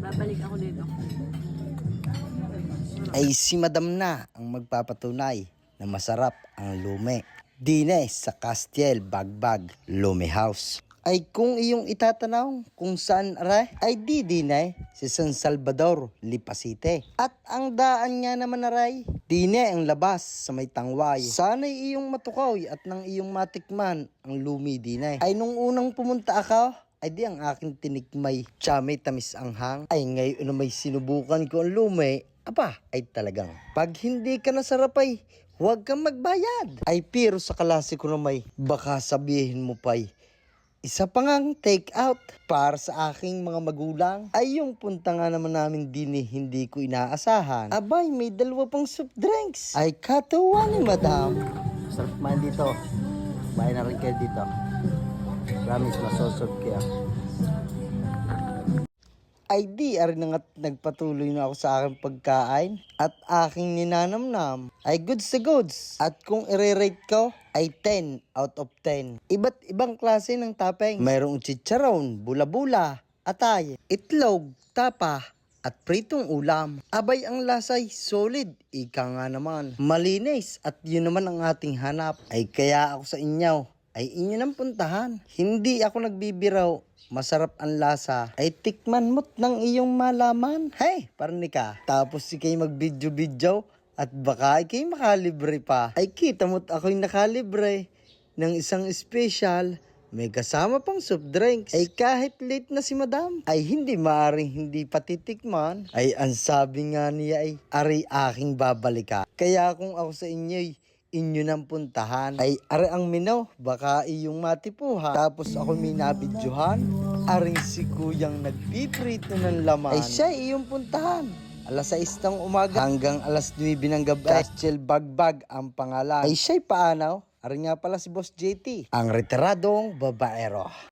Babalik ako dito. Ay si Madam na ang magpapatunay na masarap ang lume. Dine sa Castiel Bagbag Lume House. Ay kung iyong itatanaw kung saan aray, ay di dinay si San Salvador, Lipa City. At ang daan niya naman aray, dine ang labas sa may tangway. Sana'y iyong matukaw at nang iyong matikman ang lumi dinay. Ay nung unang pumunta ako, ay di ang aking tinikmay. Tiyamay tamis ang hang. Ay ngayon na may sinubukan ko ang lume, aba ay talagang pag hindi ka nasarap ay huwag kang magbayad. Ay pero sa kalase ko na may baka sabihin mo pa'y isa pa ngang take out para sa aking mga magulang. Ay yung punta nga naman namin din hindi ko inaasahan. Abay may dalawa pang soft drinks. Ay katuwa ni Madam. Sarap man dito. Bayan na rin kayo dito. Promise masosod kayo. Ay di ari na nga't nagpatuloy na ako sa aking pagkain at aking ninanamnam ay goods sa goods. At kung i-rate ko ay 10 out of 10. Iba't ibang klase ng topping. Mayroong chicharon, bula-bula, atay, itlog, tapa, at pritong ulam. Abay ang lasay solid, ika nga naman. Malinis at yun naman ang ating hanap. Ay kaya ako sa inyo ay inyo nang puntahan. Hindi ako nagbibiraw. Masarap ang lasa. Ay tikman mo't ng iyong malaman. Hey, parang ka. Tapos si kayo mag-video-video at baka kayo makalibre pa. Ay kita mo't ako'y nakalibre ng isang special. May kasama pang soft drinks. Ay kahit late na si Madam, ay hindi maaring hindi patitikman. Ay ang sabi nga niya ay ari aking babalika. Kaya kung ako sa inyo'y inyo nang puntahan ay ari ang minaw, baka iyong matipuhan. Tapos ako may nabidyohan, aring si kuyang nagpiprito ng laman ay siya iyong puntahan. Alas 6 ng umaga hanggang alas 9 ng gabi. Castiel Bagbag ang pangalan. Ay siya'y paanaw. Ari nga pala si Boss JT, ang retiradong babaero.